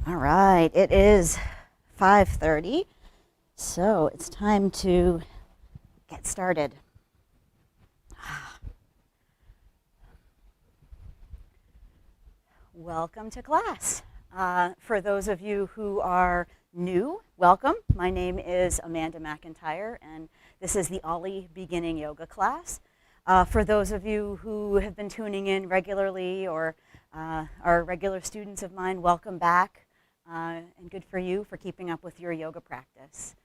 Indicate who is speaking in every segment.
Speaker 1: All right, it is 5:30, so it's time to get started. Welcome to class. For those of you who are new, welcome. My name is Amanda McIntire, and this is the OLLI Beginning Yoga class. For those of you who have been tuning in regularly or are regular students of mine, welcome back. And good for you for keeping up with your yoga practice.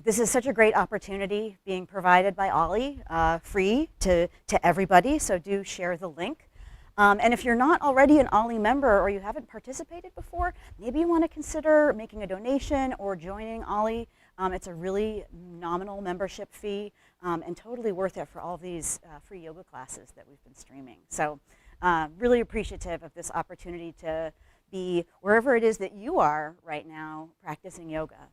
Speaker 1: This is such a great opportunity being provided by OLLI, free to everybody, so do share the link. And if you're not already an OLLI member or you haven't participated before, maybe you want to consider making a donation or joining OLLI. It's a really nominal membership fee and totally worth it for all these free yoga classes that we've been streaming. So really appreciative of this opportunity to be wherever it is that you are right now practicing yoga.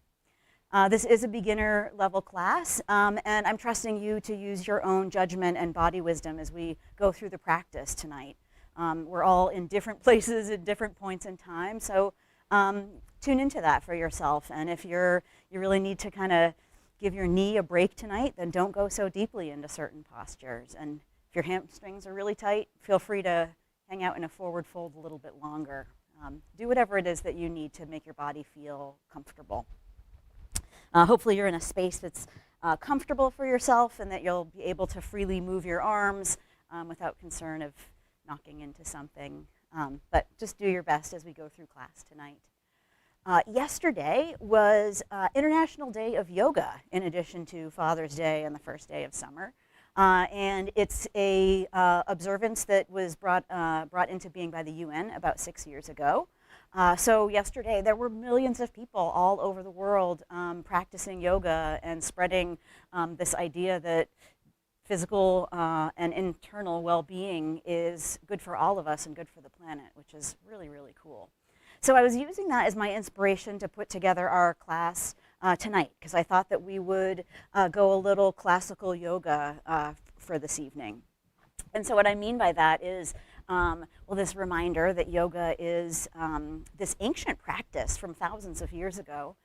Speaker 1: This is a beginner level class, and I'm trusting you to use your own judgment and body wisdom as we go through the practice tonight. We're all in different places at different points in time, so tune into that for yourself. And if you really need to kind of give your knee a break tonight, then don't go so deeply into certain postures. And if your hamstrings are really tight, feel free to hang out in a forward fold a little bit longer. Do whatever it is that you need to make your body feel comfortable. Hopefully you're in a space that's comfortable for yourself and that you'll be able to freely move your arms without concern of knocking into something. But just do your best as we go through class tonight. Yesterday was International Day of Yoga, in addition to Father's Day and the first day of summer. And it's a observance that was brought into being by the UN about 6 years ago. So yesterday there were millions of people all over the world practicing yoga and spreading this idea that physical and internal well-being is good for all of us and good for the planet, which is really, really cool. So I was using that as my inspiration to put together our class tonight, because I thought that we would go a little classical yoga for this evening. And so what I mean by that is, this reminder that yoga is this ancient practice from thousands of years ago.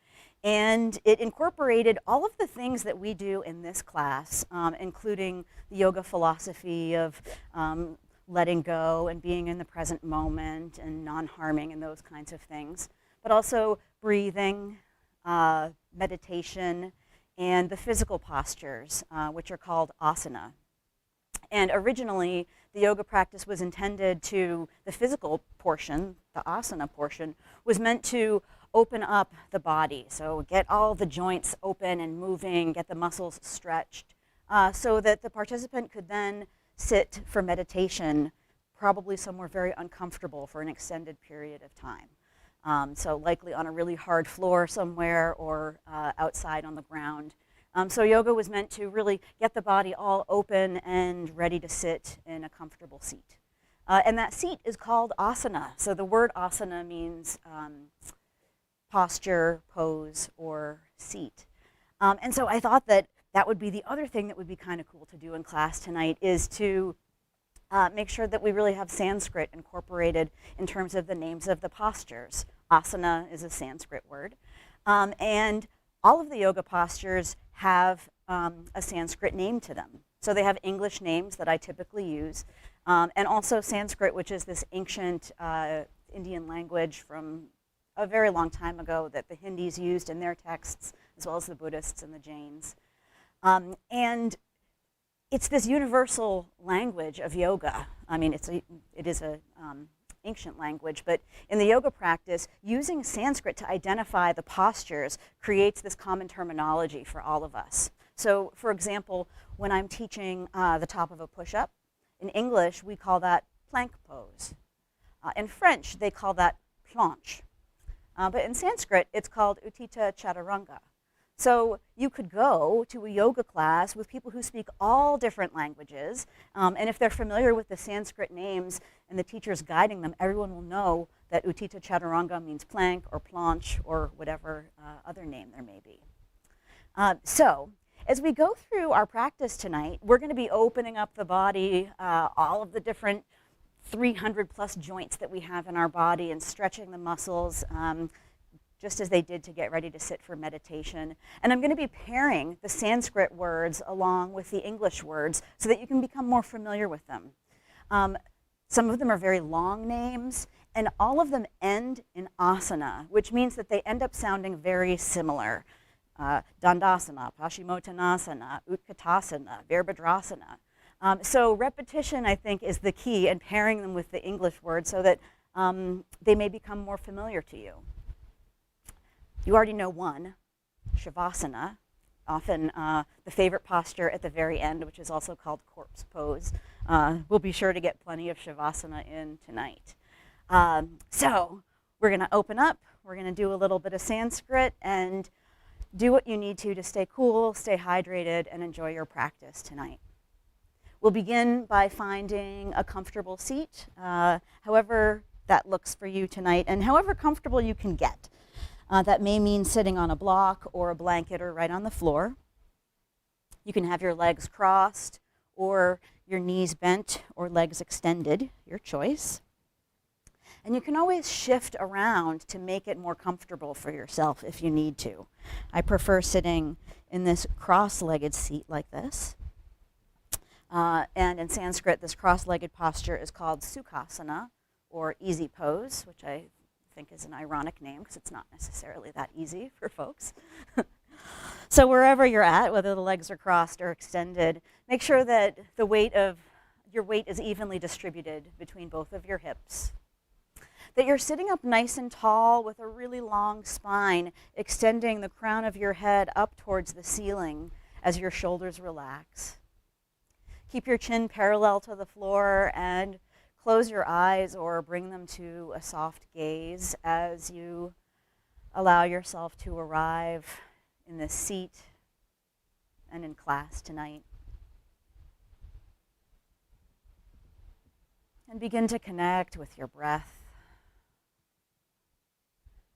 Speaker 1: And it incorporated all of the things that we do in this class, including the yoga philosophy of letting go and being in the present moment and non-harming and those kinds of things, but also breathing, meditation, and the physical postures, which are called asana. And originally, the yoga practice was intended to, the physical portion, the asana portion, was meant to open up the body. So get all the joints open and moving, get the muscles stretched, so that the participant could then sit for meditation, probably somewhere very uncomfortable for an extended period of time. So likely on a really hard floor somewhere or outside on the ground. So yoga was meant to really get the body all open and ready to sit in a comfortable seat. And that seat is called asana. So the word asana means posture, pose, or seat. And so I thought that that would be the other thing that would be kind of cool to do in class tonight, is to make sure that we really have Sanskrit incorporated in terms of the names of the postures. Asana is a Sanskrit word. And all of the yoga postures have a Sanskrit name to them. So they have English names that I typically use, and also Sanskrit, which is this ancient Indian language from a very long time ago that the Hindus used in their texts, as well as the Buddhists and the Jains. And it's this universal language of yoga. I mean, it is a ancient language, but in the yoga practice, using Sanskrit to identify the postures creates this common terminology for all of us. So, for example, when I'm teaching the top of a push-up, in English, we call that plank pose. In French, they call that planche. But in Sanskrit, it's called Uttita Chaturanga. So you could go to a yoga class with people who speak all different languages, and if they're familiar with the Sanskrit names and the teacher's guiding them, everyone will know that Uttita Chaturanga means plank or planche or whatever other name there may be. So as we go through our practice tonight, we're going to be opening up the body, all of the different 300 plus joints that we have in our body and stretching the muscles just as they did to get ready to sit for meditation. And I'm going to be pairing the Sanskrit words along with the English words so that you can become more familiar with them. Some of them are very long names, and all of them end in asana, which means that they end up sounding very similar. Dandasana, Paschimottanasana, Utkatasana, Virabhadrasana. So repetition, I think, is the key, and pairing them with the English words so that they may become more familiar to you. You already know one, Shavasana, often the favorite posture at the very end, which is also called corpse pose. We'll be sure to get plenty of Shavasana in tonight. So we're going to open up. We're going to do a little bit of Sanskrit and do what you need to stay cool, stay hydrated, and enjoy your practice tonight. We'll begin by finding a comfortable seat, however that looks for you tonight, and however comfortable you can get. That may mean sitting on a block or a blanket or right on the floor. You can have your legs crossed or your knees bent or legs extended, your choice. And you can always shift around to make it more comfortable for yourself if you need to. I prefer sitting in this cross-legged seat like this. And in Sanskrit, this cross-legged posture is called Sukhasana, or easy pose, which I think is an ironic name because it's not necessarily that easy for folks. So wherever you're at, whether the legs are crossed or extended, make sure that the weight of your weight is evenly distributed between both of your hips. That you're sitting up nice and tall with a really long spine, extending the crown of your head up towards the ceiling as your shoulders relax. Keep your chin parallel to the floor and close your eyes or bring them to a soft gaze as you allow yourself to arrive in this seat and in class tonight. And begin to connect with your breath.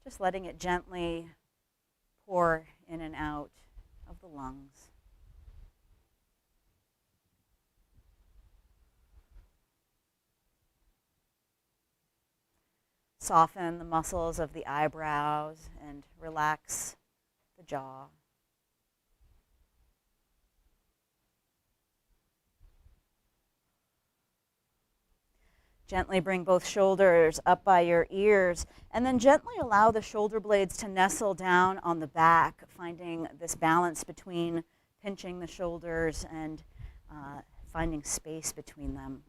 Speaker 1: Just letting it gently pour in and out of the lungs. Soften the muscles of the eyebrows and relax the jaw. Gently bring both shoulders up by your ears, and then gently allow the shoulder blades to nestle down on the back, finding this balance between pinching the shoulders and finding space between them.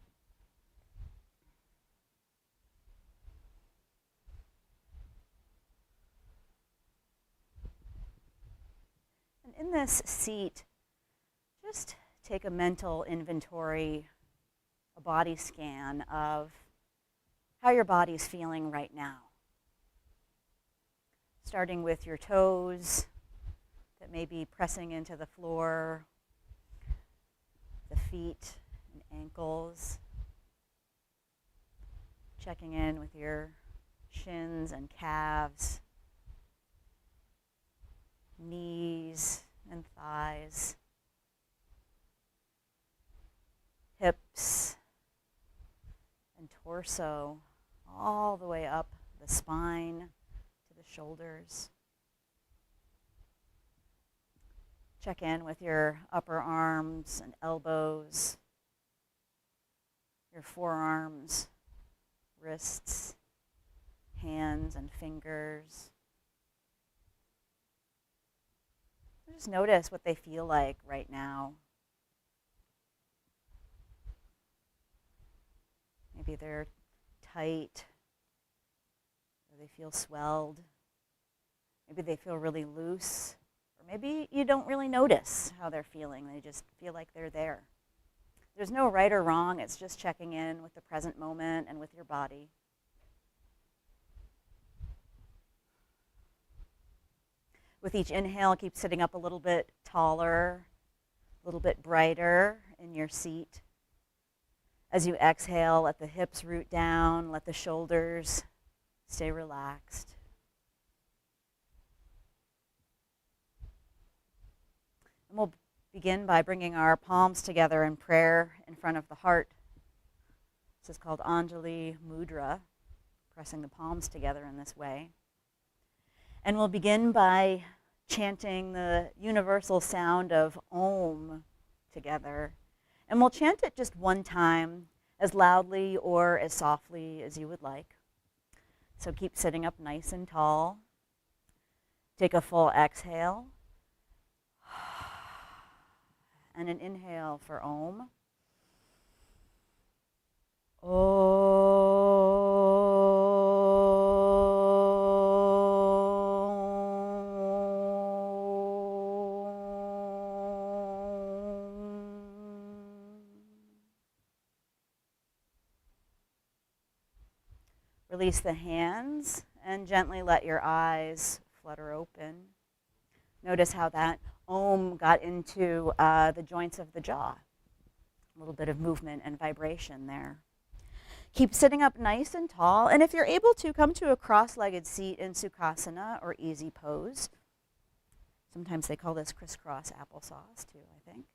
Speaker 1: In this seat, just take a mental inventory, a body scan of how your body's feeling right now. Starting with your toes that may be pressing into the floor, the feet and ankles. Checking in with your shins and calves, knees and thighs, hips and torso, all the way up the spine to the shoulders. Check in with your upper arms and elbows, your forearms, wrists, hands and fingers. Just notice what they feel like right now. Maybe they're tight, or they feel swelled. Maybe they feel really loose, or maybe you don't really notice how they're feeling. They just feel like they're there. There's no right or wrong. It's just checking in with the present moment and with your body. With each inhale, keep sitting up a little bit taller, a little bit brighter in your seat. As you exhale, let the hips root down, let the shoulders stay relaxed. And we'll begin by bringing our palms together in prayer in front of the heart. This is called Anjali Mudra, pressing the palms together in this way. And we'll begin by chanting the universal sound of Om together. And we'll chant it just one time, as loudly or as softly as you would like. So keep sitting up nice and tall. Take a full exhale. And an inhale for Om. Release the hands and gently let your eyes flutter open. Notice how that Om got into the joints of the jaw. A little bit of movement and vibration there. Keep sitting up nice and tall, and if you're able to, come to a cross-legged seat in Sukhasana or easy pose. Sometimes they call this crisscross applesauce too, I think.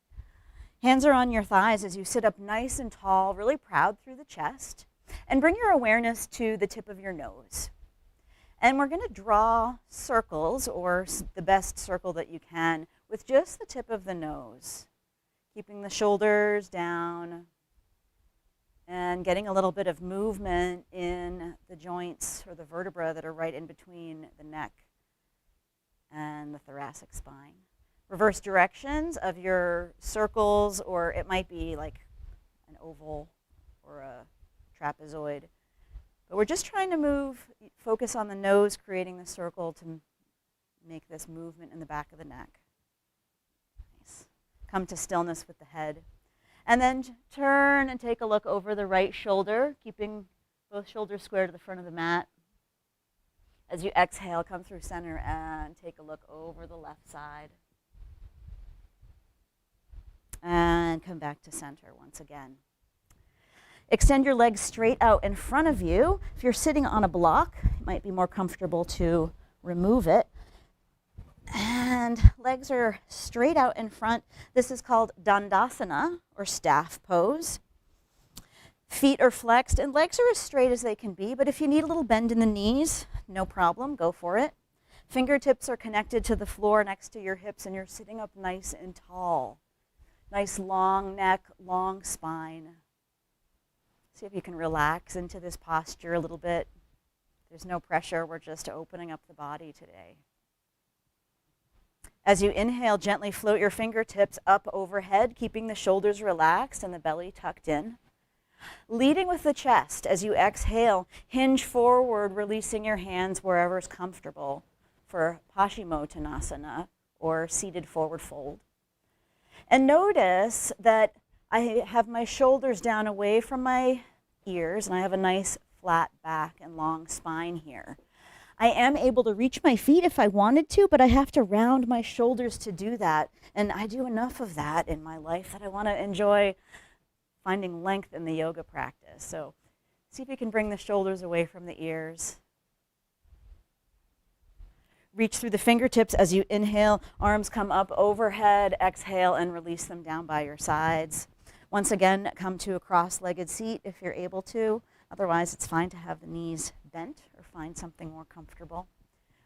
Speaker 1: Hands are on your thighs as you sit up nice and tall, really proud through the chest, and bring your awareness to the tip of your nose. And we're going to draw circles, or the best circle that you can, with just the tip of the nose, keeping the shoulders down and getting a little bit of movement in the joints or the vertebrae that are right in between the neck and the thoracic spine. Reverse directions of your circles, or it might be like an oval or a trapezoid. But we're just trying to focus on the nose, creating the circle to make this movement in the back of the neck. Nice. Come to stillness with the head. And then turn and take a look over the right shoulder, keeping both shoulders square to the front of the mat. As you exhale, come through center and take a look over the left side. And come back to center once again. Extend your legs straight out in front of you. If you're sitting on a block, it might be more comfortable to remove it. And legs are straight out in front. This is called Dandasana, or staff pose. Feet are flexed, and legs are as straight as they can be, but if you need a little bend in the knees, no problem, go for it. Fingertips are connected to the floor next to your hips, and you're sitting up nice and tall. Nice long neck, long spine. See if you can relax into this posture a little bit. There's no pressure, we're just opening up the body today. As you inhale, gently float your fingertips up overhead, keeping the shoulders relaxed and the belly tucked in. Leading with the chest, as you exhale, hinge forward, releasing your hands wherever is comfortable for Paschimottanasana, or seated forward fold. And notice that I have my shoulders down away from my ears, and I have a nice flat back and long spine here. I am able to reach my feet if I wanted to, but I have to round my shoulders to do that. And I do enough of that in my life that I want to enjoy finding length in the yoga practice. So see if you can bring the shoulders away from the ears. Reach through the fingertips as you inhale. Arms come up overhead. Exhale and release them down by your sides. Once again, come to a cross-legged seat if you're able to. Otherwise, it's fine to have the knees bent or find something more comfortable.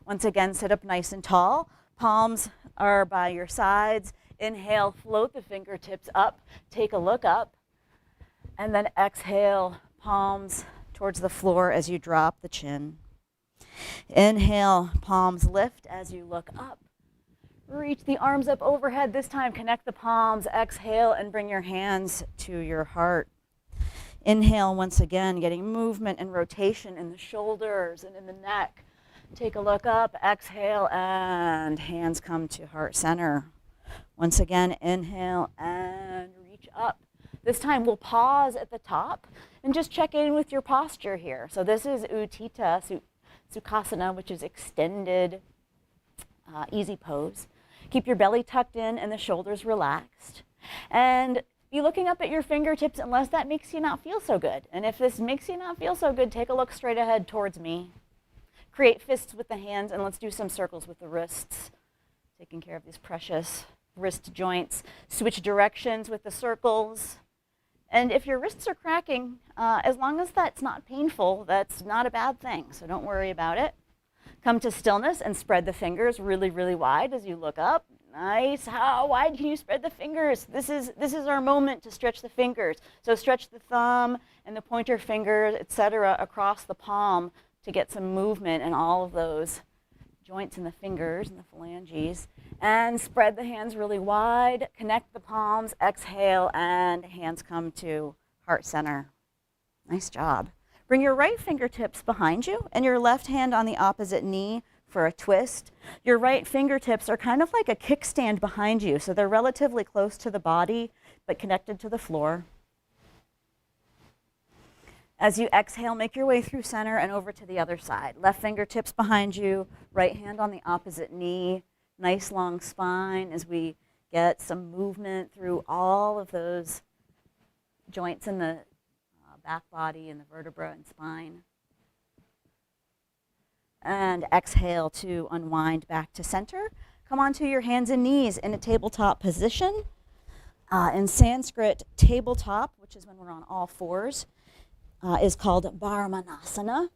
Speaker 1: Once again, sit up nice and tall. Palms are by your sides. Inhale, float the fingertips up. Take a look up. And then exhale, palms towards the floor as you drop the chin. Inhale, palms lift as you look up. Reach the arms up overhead. This time, connect the palms. Exhale and bring your hands to your heart. Inhale once again, getting movement and rotation in the shoulders and in the neck. Take a look up, exhale, and hands come to heart center. Once again, inhale and reach up. This time we'll pause at the top and just check in with your posture here. So this is Uttita Sukhasana, which is extended, easy pose. Keep your belly tucked in and the shoulders relaxed. And be looking up at your fingertips unless that makes you not feel so good. And if this makes you not feel so good, take a look straight ahead towards me. Create fists with the hands, and let's do some circles with the wrists. Taking care of these precious wrist joints. Switch directions with the circles. And if your wrists are cracking, as long as that's not painful, that's not a bad thing, so don't worry about it. Come to stillness and spread the fingers really, really wide as you look up. Nice. How wide can you spread the fingers? This is our moment to stretch the fingers. So stretch the thumb and the pointer finger, etc., across the palm to get some movement in all of those joints in the fingers and the phalanges. And spread the hands really wide. Connect the palms. Exhale, and hands come to heart center. Nice job. Bring your right fingertips behind you and your left hand on the opposite knee for a twist. Your right fingertips are kind of like a kickstand behind you, so they're relatively close to the body, but connected to the floor. As you exhale, make your way through center and over to the other side. Left fingertips behind you, right hand on the opposite knee. Nice long spine as we get some movement through all of those joints in the back body and the vertebra and spine. And exhale to unwind back to center. Come onto your hands and knees in a tabletop position. In Sanskrit, tabletop, which is when we're on all fours, is called Parsvakonasana.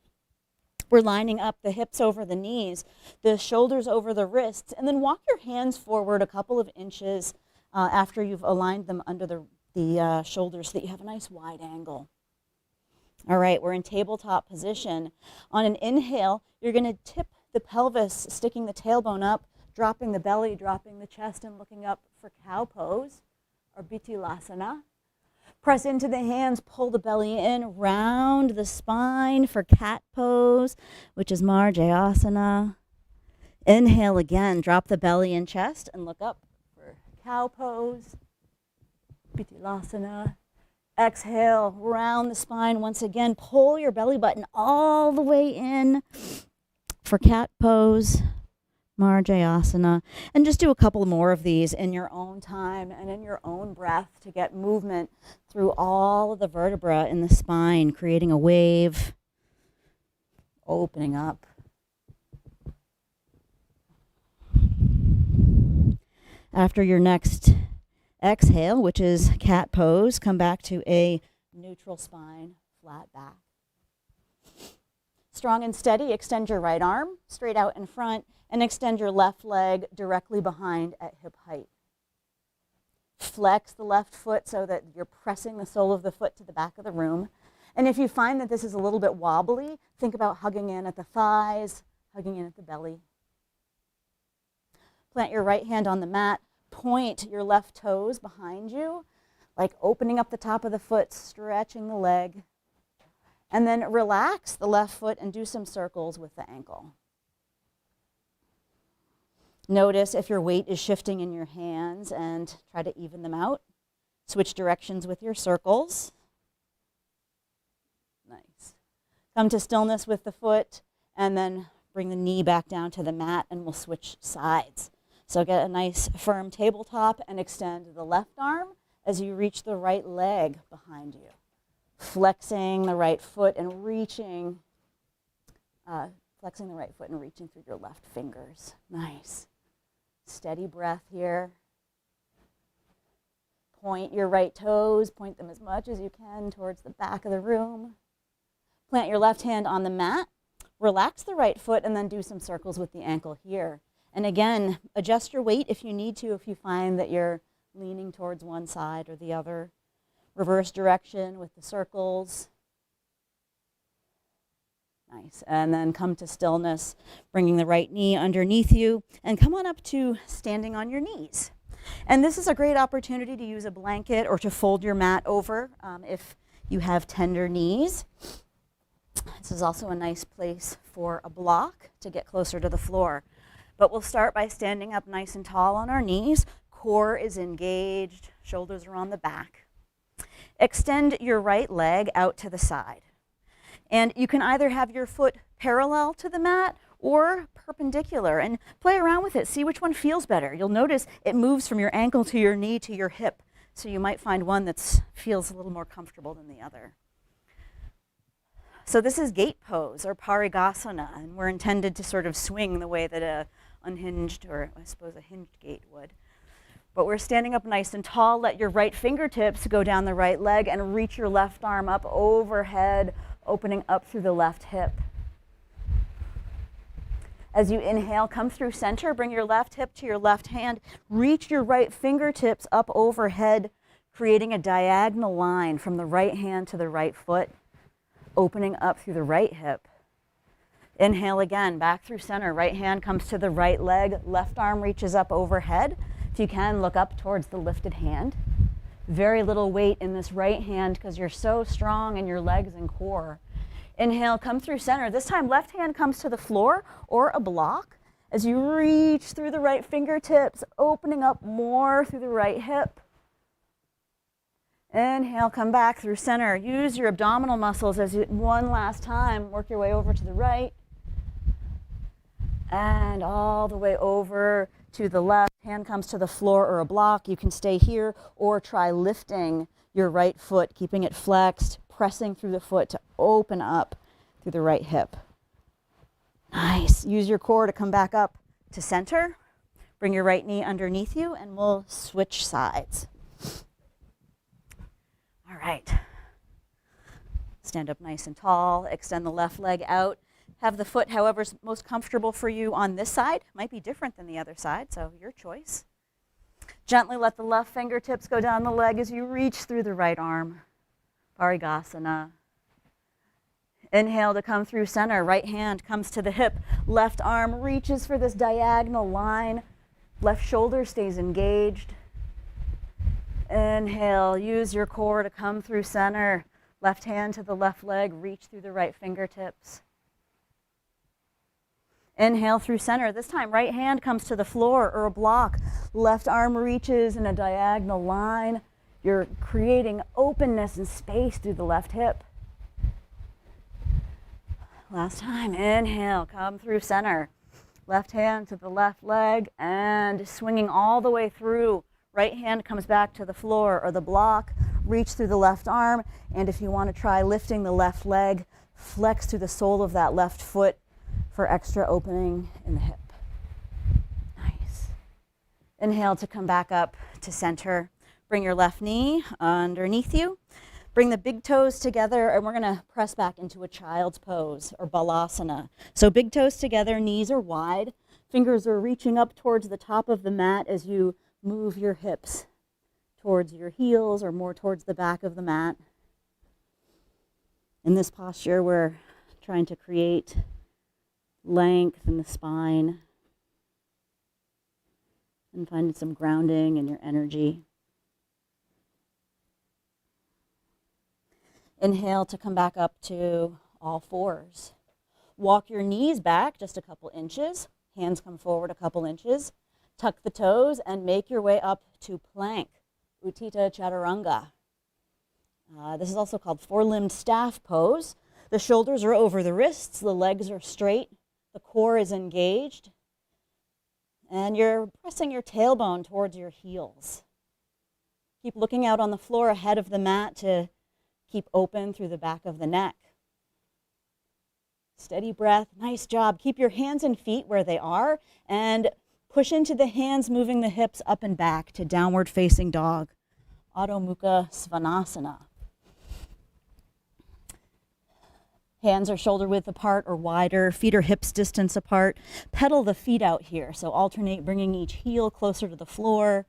Speaker 1: We're lining up the hips over the knees, the shoulders over the wrists, and then walk your hands forward a couple of inches after you've aligned them under the shoulders so that you have a nice wide angle. All right, we're in tabletop position. On an inhale, you're going to tip the pelvis, sticking the tailbone up, dropping the belly, dropping the chest, and looking up for cow pose, or Pigeon. Press into the hands, pull the belly in, round the spine for cat pose, which is Asana. Inhale again, drop the belly and chest, and look up for cow pose, Pigeon. Exhale, round the spine once again. Pull your belly button all the way in for cat pose, Asana. And just do a couple more of these in your own time and in your own breath to get movement through all of the vertebra in the spine, creating a wave, opening up. After your next exhale, which is cat pose, come back to a neutral spine, flat back. Strong and steady, extend your right arm straight out in front and extend your left leg directly behind at hip height. Flex the left foot so that you're pressing the sole of the foot to the back of the room. And if you find that this is a little bit wobbly, think about hugging in at the thighs, hugging in at the belly. Plant your right hand on the mat. Point your left toes behind you, like opening up the top of the foot, stretching the leg. And then relax the left foot and do some circles with the ankle. Notice if your weight is shifting in your hands and try to even them out. Switch directions with your circles. Nice. Come to stillness with the foot and then bring the knee back down to the mat and we'll switch sides. So get a nice firm tabletop and extend the left arm as you reach the right leg behind you. Flexing the right foot and reaching through your left fingers. Nice. Steady breath here. Point your right toes, point them as much as you can towards the back of the room. Plant your left hand on the mat. Relax the right foot and then do some circles with the ankle here. And again, adjust your weight if you need to, if you find that you're leaning towards one side or the other. Reverse direction with the circles. Nice. And then come to stillness, bringing the right knee underneath you, and come on up to standing on your knees. And this is a great opportunity to use a blanket or to fold your mat over if you have tender knees. This is also a nice place for a block to get closer to the floor. But we'll start by standing up nice and tall on our knees. Core is engaged, shoulders are on the back. Extend your right leg out to the side. And you can either have your foot parallel to the mat or perpendicular and play around with it. See which one feels better. You'll notice it moves from your ankle to your knee to your hip. So you might find one that feels a little more comfortable than the other. So this is gate pose or Parsvakonasana, and we're intended to sort of swing the way that a unhinged, or I suppose a hinged gate would. But we're standing up nice and tall. Let your right fingertips go down the right leg and reach your left arm up overhead, opening up through the left hip. As you inhale, come through center, bring your left hip to your left hand, reach your right fingertips up overhead, creating a diagonal line from the right hand to the right foot, opening up through the right hip. Inhale again, back through center, right hand comes to the right leg, left arm reaches up overhead. If you can, look up towards the lifted hand. Very little weight in this right hand because you're so strong in your legs and core. Inhale, come through center. This time, left hand comes to the floor or a block as you reach through the right fingertips, opening up more through the right hip. Inhale, come back through center. Use your abdominal muscles as you, one last time, work your way over to the right. And all the way over to the left. Hand comes to the floor or a block. You can stay here or try lifting your right foot, keeping it flexed, pressing through the foot to open up through the right hip. Nice. Use your core to come back up to center. Bring your right knee underneath you and we'll switch sides. All right. Stand up nice and tall. Extend the left leg out. Have the foot however's most comfortable for you on this side. Might be different than the other side, so your choice. Gently let the left fingertips go down the leg as you reach through the right arm. Paschimottanasana. Inhale to come through center. Right hand comes to the hip. Left arm reaches for this diagonal line. Left shoulder stays engaged. Inhale, use your core to come through center. Left hand to the left leg, reach through the right fingertips. Inhale through center. This time, right hand comes to the floor or a block. Left arm reaches in a diagonal line. You're creating openness and space through the left hip. Last time, inhale, come through center. Left hand to the left leg and swinging all the way through. Right hand comes back to the floor or the block. Reach through the left arm. And if you want to try lifting the left leg, flex through the sole of that left foot for extra opening in the hip. Nice. Inhale to come back up to center. Bring your left knee underneath you. Bring the big toes together and we're going to press back into a child's pose or balasana. So big toes together, knees are wide. Fingers are reaching up towards the top of the mat as you move your hips towards your heels or more towards the back of the mat. In this posture, we're trying to create length in the spine and finding some grounding in your energy. Inhale to come back up to all fours. Walk your knees back just a couple inches. Hands come forward a couple inches. Tuck the toes and make your way up to plank, Uttita Chaturanga. This is also called four-limbed staff pose. The shoulders are over the wrists, the legs are straight, the core is engaged, and you're pressing your tailbone towards your heels. Keep looking out on the floor ahead of the mat to keep open through the back of the neck. Steady breath, nice job. Keep your hands and feet where they are and push into the hands, moving the hips up and back to downward facing dog, Adho Mukha Svanasana. Hands are shoulder width apart or wider, feet are hips distance apart. Pedal the feet out here, so alternate bringing each heel closer to the floor,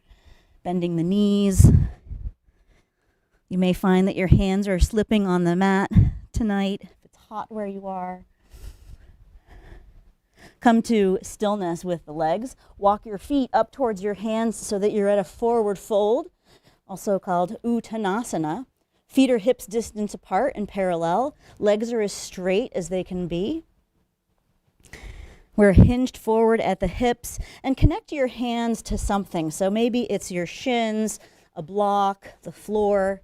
Speaker 1: bending the knees. You may find that your hands are slipping on the mat tonight, if it's hot where you are. Come to stillness with the legs. Walk your feet up towards your hands so that you're at a forward fold, also called Uttanasana. Feet are hips distance apart and parallel. Legs are as straight as they can be. We're hinged forward at the hips and connect your hands to something. So maybe it's your shins, a block, the floor.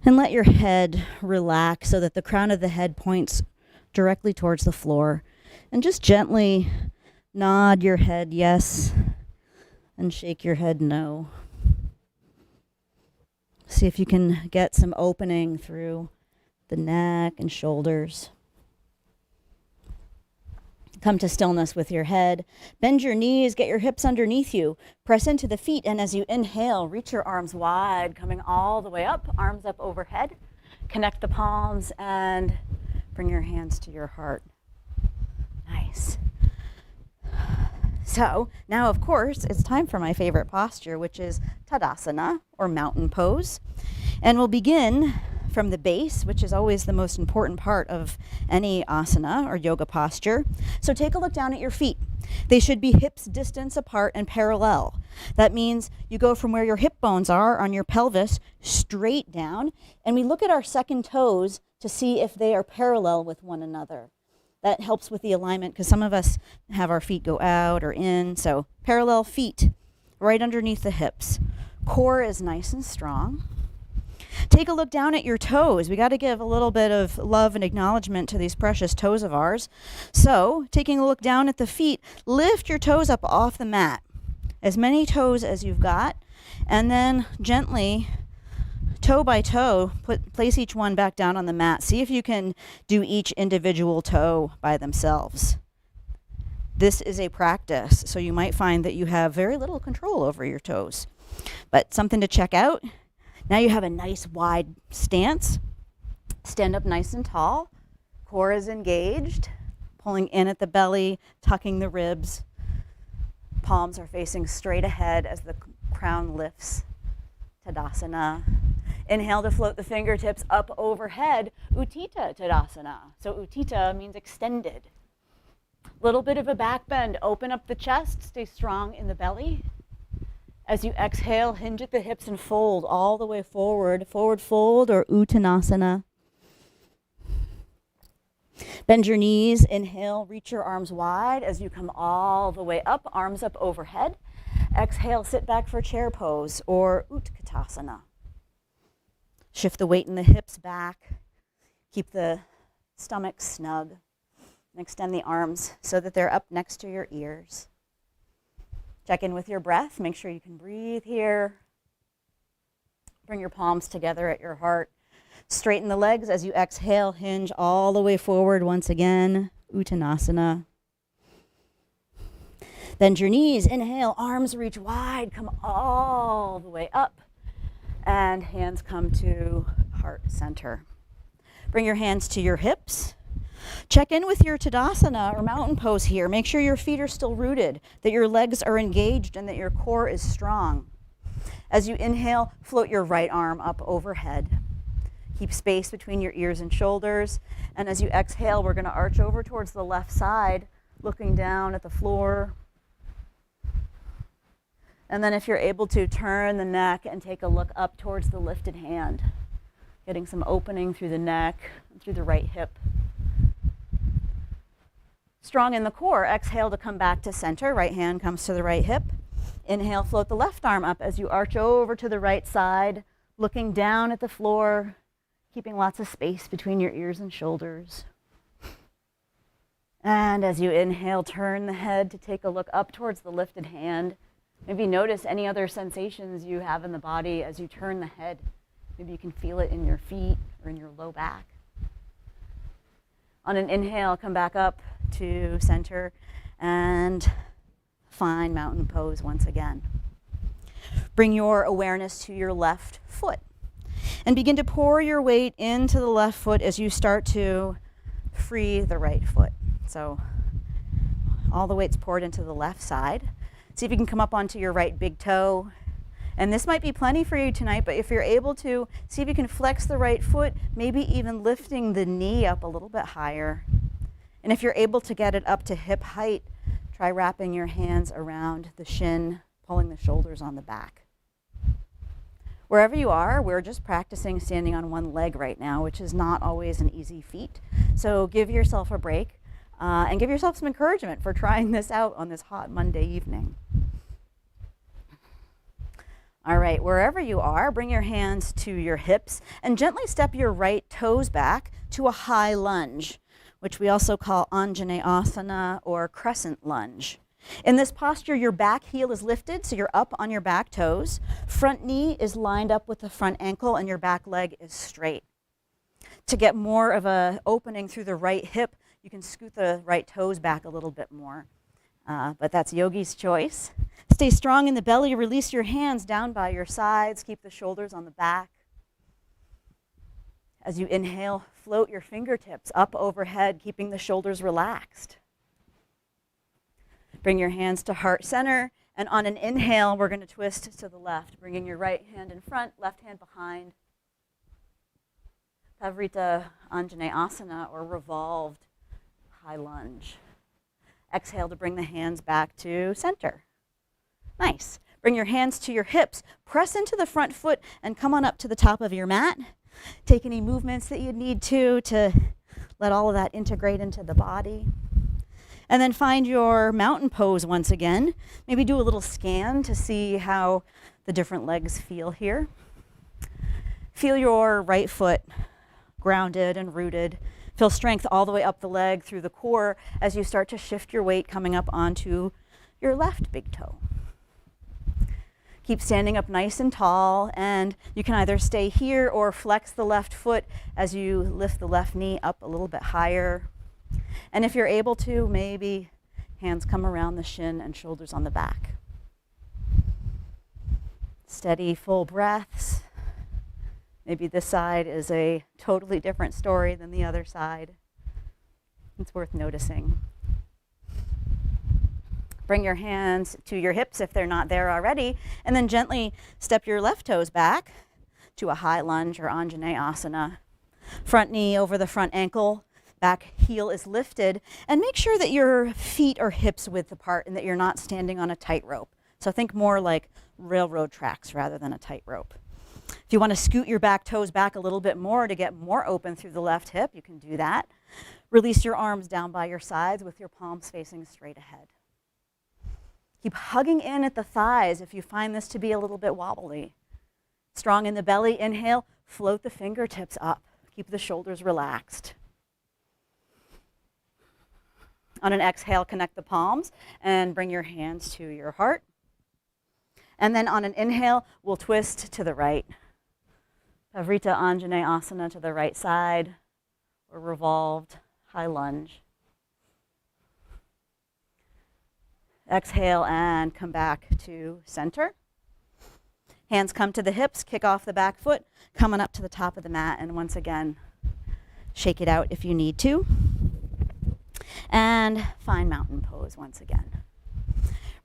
Speaker 1: And let your head relax so that the crown of the head points directly towards the floor. And just gently nod your head yes and shake your head no. See if you can get some opening through the neck and shoulders. Come to stillness with your head. Bend your knees, get your hips underneath you. Press into the feet, and as you inhale, reach your arms wide, coming all the way up, arms up overhead. Connect the palms and bring your hands to your heart. Nice. So now, of course, it's time for my favorite posture, which is Tadasana, or mountain pose. And we'll begin from the base, which is always the most important part of any asana or yoga posture. So take a look down at your feet. They should be hips distance apart and parallel. That means you go from where your hip bones are on your pelvis straight down, and we look at our second toes to see if they are parallel with one another. That helps with the alignment because some of us have our feet go out or in. So parallel feet right underneath the hips. Core is nice and strong. Take a look down at your toes. We got to give a little bit of love and acknowledgement to these precious toes of ours. So, taking a look down at the feet, lift your toes up off the mat. As many toes as you've got, and then gently, toe by toe, place each one back down on the mat. See if you can do each individual toe by themselves. This is a practice, so you might find that you have very little control over your toes. But something to check out. Now you have a nice wide stance. Stand up nice and tall. Core is engaged. Pulling in at the belly, tucking the ribs. Palms are facing straight ahead as the crown lifts. Tadasana. Inhale to float the fingertips up overhead. Uttita Tadasana. So Uttita means extended. Little bit of a back bend. Open up the chest. Stay strong in the belly. As you exhale, hinge at the hips and fold all the way forward. Forward fold or Uttanasana. Bend your knees. Inhale, reach your arms wide as you come all the way up, arms up overhead. Exhale, sit back for chair pose or Utkatasana. Shift the weight in the hips back. Keep the stomach snug. And extend the arms so that they're up next to your ears. Check in with your breath. Make sure you can breathe here. Bring your palms together at your heart. Straighten the legs as you exhale. Hinge all the way forward once again. Uttanasana. Bend your knees. Inhale. Arms reach wide. Come all the way up. And hands come to heart center. Bring your hands to your hips. Check in with your Tadasana or mountain pose here. Make sure your feet are still rooted, that your legs are engaged, and that your core is strong. As you inhale, float your right arm up overhead. Keep space between your ears and shoulders. And as you exhale, we're going to arch over towards the left side, looking down at the floor. And then if you're able to, turn the neck and take a look up towards the lifted hand, getting some opening through the neck and through the right hip. Strong in the core, exhale to come back to center. Right hand comes to the right hip. Inhale, float the left arm up as you arch over to the right side, looking down at the floor, keeping lots of space between your ears and shoulders. And as you inhale, turn the head to take a look up towards the lifted hand. Maybe notice any other sensations you have in the body as you turn the head. Maybe you can feel it in your feet or in your low back. On an inhale, come back up to center and find mountain pose once again. Bring your awareness to your left foot and begin to pour your weight into the left foot as you start to free the right foot. So all the weight's poured into the left side. See if you can come up onto your right big toe. And this might be plenty for you tonight, but if you're able to, see if you can flex the right foot, maybe even lifting the knee up a little bit higher. And if you're able to get it up to hip height, try wrapping your hands around the shin, pulling the shoulders on the back. Wherever you are, we're just practicing standing on one leg right now, which is not always an easy feat. So give yourself a break and give yourself some encouragement for trying this out on this hot Monday evening. All right, wherever you are, bring your hands to your hips and gently step your right toes back to a high lunge, which we also call Anjali or Crescent Lunge. In this posture, your back heel is lifted, so you're up on your back toes. Front knee is lined up with the front ankle, and your back leg is straight. To get more of an opening through the right hip, You can scoot the right toes back a little bit more, but that's yogi's choice. Stay strong in the belly. Release your hands down by your sides. Keep the shoulders on the back. As you inhale, float your fingertips up overhead, keeping the shoulders relaxed. Bring your hands to heart center, and on an inhale, we're going to twist to the left, bringing your right hand in front, left hand behind. Paschimottanasana, or Revolved high lunge. Exhale to bring the hands back to center. Nice. Bring your hands to your hips. Press into the front foot and come on up to the top of your mat. Take any movements that you need to let all of that integrate into the body. And then find your mountain pose once again. Maybe do a little scan to see how the different legs feel here. Feel your right foot grounded and rooted. Feel strength all the way up the leg through the core as you start to shift your weight coming up onto your left big toe. Keep standing up nice and tall, and you can either stay here or flex the left foot as you lift the left knee up a little bit higher. And if you're able to, maybe hands come around the shin and shoulders on the back. Steady, full breaths. Maybe this side is a totally different story than the other side. It's worth noticing. Bring your hands to your hips if they're not there already, and then gently step your left toes back to a high lunge or Anjaneyasana. Front knee over the front ankle, back heel is lifted, and make sure that your feet are hips width apart and that you're not standing on a tightrope. So think more like railroad tracks rather than a tightrope. If you want to scoot your back toes back a little bit more to get more open through the left hip, you can do that. Release your arms down by your sides with your palms facing straight ahead. Keep hugging in at the thighs if you find this to be a little bit wobbly. Strong in the belly, inhale, float the fingertips up. Keep the shoulders relaxed. On an exhale, connect the palms and bring your hands to your heart. And then on an inhale, we'll twist to the right. Pavrita Anjaneyasana to the right side, or Revolved high lunge. Exhale and come back to center. Hands come to the hips, kick off the back foot, coming up to the top of the mat, and once again, shake it out if you need to. And find mountain pose once again.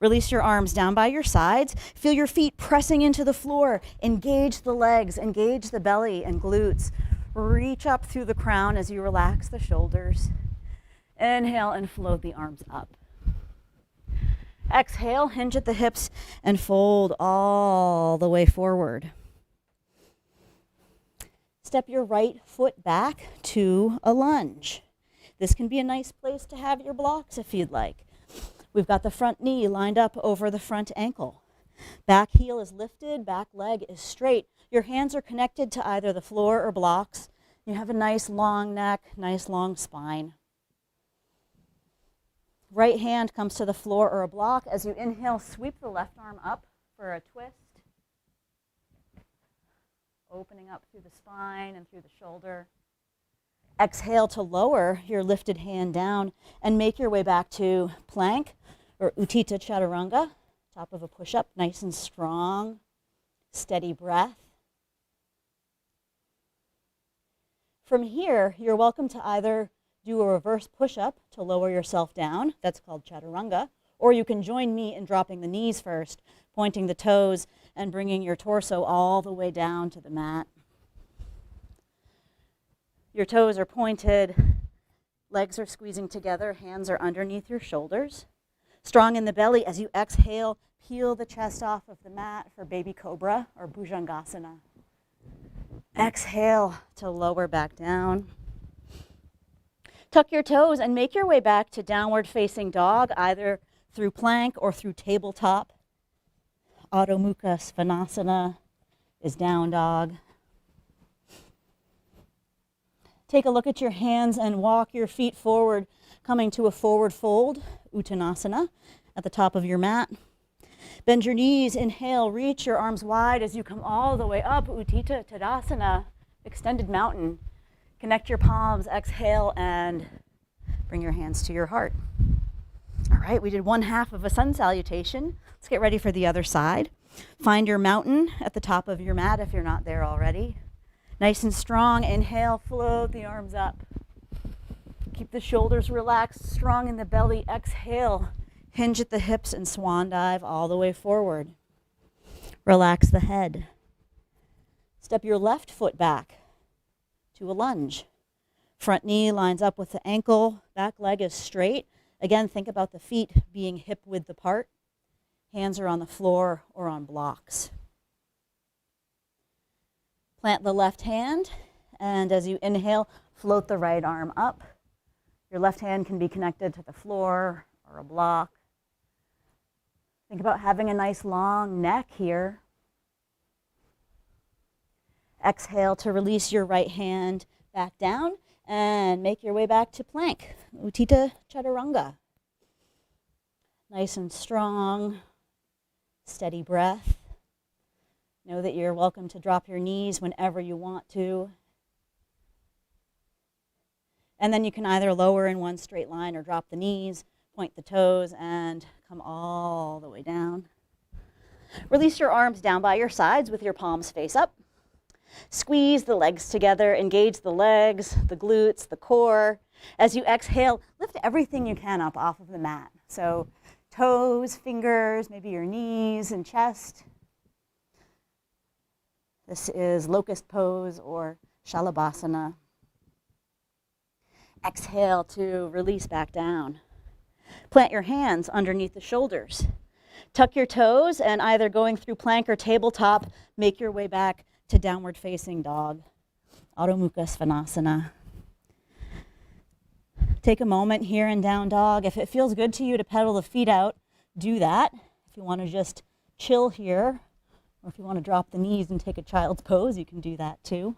Speaker 1: Release your arms down by your sides. Feel your feet pressing into the floor. Engage the legs, engage the belly and glutes. Reach up through the crown as you relax the shoulders. Inhale and float the arms up. Exhale, hinge at the hips and fold all the way forward. Step your right foot back to a lunge. This can be a nice place to have your blocks if you'd like. We've got the front knee lined up over the front ankle. Back heel is lifted, back leg is straight. Your hands are connected to either the floor or blocks. You have a nice long neck, nice long spine. Right hand comes to the floor or a block. As you inhale, sweep the left arm up for a twist. Opening up through the spine and through the shoulder. Exhale to lower your lifted hand down and make your way back to plank or Utthita Chaturanga, top of a push-up, nice and strong, steady breath. From here, you're welcome to either do a reverse push-up to lower yourself down, that's called Chaturanga, or you can join me in dropping the knees first, pointing the toes and bringing your torso all the way down to the mat. Your toes are pointed, legs are squeezing together, hands are underneath your shoulders. Strong in the belly. As you exhale, peel the chest off of the mat for baby cobra or Bhujangasana. Exhale to lower back down. Tuck your toes and make your way back to downward facing dog, either through plank or through tabletop. Adho Mukha Svanasana is down dog. Take a look at your hands and walk your feet forward, coming to a forward fold, Uttanasana, at the top of your mat. Bend your knees, inhale, reach your arms wide as you come all the way up, Utthita Tadasana, extended mountain. Connect your palms, exhale, and Bring your hands to your heart. All right, we did one half of a sun salutation. Let's get ready for the other side. Find your mountain at the top of your mat if you're not there already. Nice and strong. Inhale, float the arms up. Keep the shoulders relaxed, strong in the belly. Exhale, hinge at the hips and swan dive all the way forward. Relax the head. Step your left foot back to a lunge. Front knee lines up with the ankle, back leg is straight. Again, think about the feet being hip width apart. Hands are on the floor or on blocks. Plant the left hand, and as you inhale, float the right arm up. Your left hand can be connected to the floor or a block. Think about having a nice long neck here. Exhale to release your right hand back down and make your way back to plank, Utthita Chaturanga. Nice and strong, steady breath. Know that you're welcome to drop your knees whenever you want to. And then you can either lower in one straight line or drop the knees, point the toes, and come all the way down. Release your arms down by your sides with your palms face up. Squeeze the legs together, engage the legs, the glutes, the core. As you exhale, lift everything you can up off of the mat. So toes, fingers, maybe your knees and chest. This is Locust Pose or Shavasana. Exhale to release back down. Plant your hands underneath the shoulders. Tuck your toes and either going through plank or tabletop, make your way back to downward facing dog, Adho Mukha Svanasana. Take a moment here in down dog. If it feels good to you to pedal the feet out, do that. If you want to just chill here, or if you want to drop the knees and take a child's pose, you can do that too.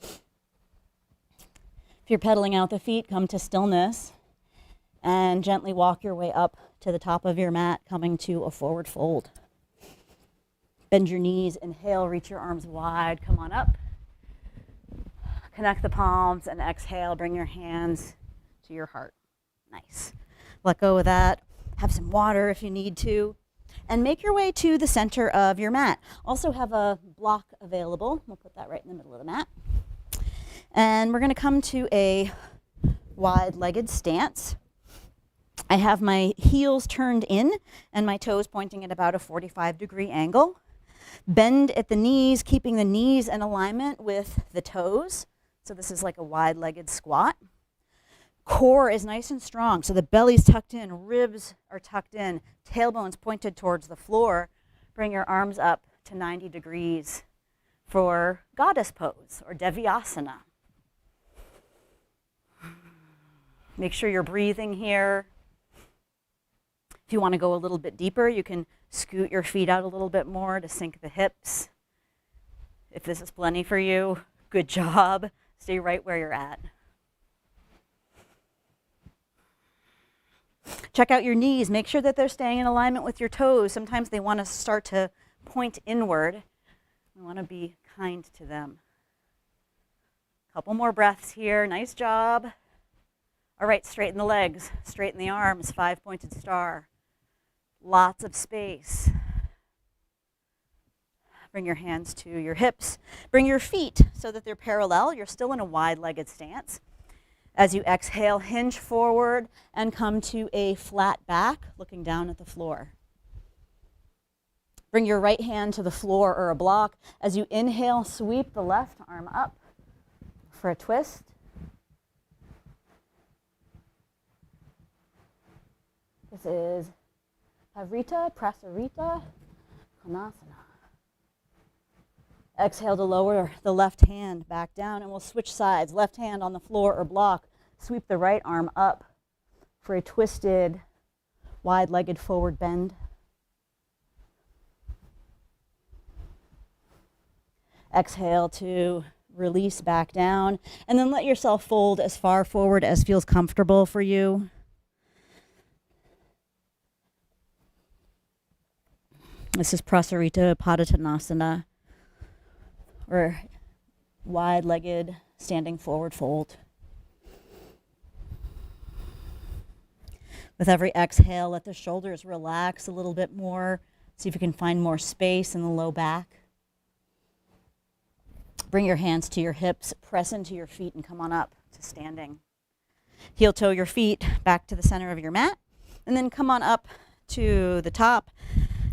Speaker 1: If you're pedaling out the feet, come to stillness and gently walk your way up to the top of your mat, coming to a forward fold. Bend your knees, inhale, reach your arms wide, come on up. Connect the palms and exhale, bring your hands to your heart. Nice. Let go of that. Have some water if you need to. And make your way to the center of your mat. Also have a block available. We'll put that right in the middle of the mat. And we're going to come to a wide-legged stance. I have my heels turned in and my toes pointing at about a 45-degree angle. Bend at the knees, keeping the knees in alignment with the toes. So this is like a wide-legged squat. Core is nice and strong, so the belly's tucked in, ribs are tucked in, tailbone's pointed towards the floor. Bring your arms up to 90 degrees for goddess pose or Devyasana. Make sure you're breathing here. If you want to go a little bit deeper, you can scoot your feet out a little bit more to sink the hips. If this is plenty for you, good job. Stay right where you're at. Check out your knees. Make sure that they're staying in alignment with your toes. Sometimes they want to start to point inward. We want to be kind to them. Couple more breaths here. Nice job. All right, straighten the legs, straighten the arms, 5-pointed star. Lots of space. Bring your hands to your hips. Bring your feet so that they're parallel. You're still in a wide-legged stance. As you exhale, hinge forward and come to a flat back, looking down at the floor. Bring your right hand to the floor or a block. As you inhale, sweep the left arm up for a twist. This is Parsvakonasana. Exhale to lower the left hand back down, and we'll switch sides. Left hand on the floor or block. Sweep the right arm up for a twisted, wide-legged forward bend. Exhale to release back down, and then let yourself fold as far forward as feels comfortable for you. This is Paschimottanasana, or wide-legged standing forward fold. With every exhale, let the shoulders relax a little bit more. See if you can find more space in the low back. Bring your hands to your hips, press into your feet, and come on up to standing. Heel toe your feet back to the center of your mat, and then come on up to the top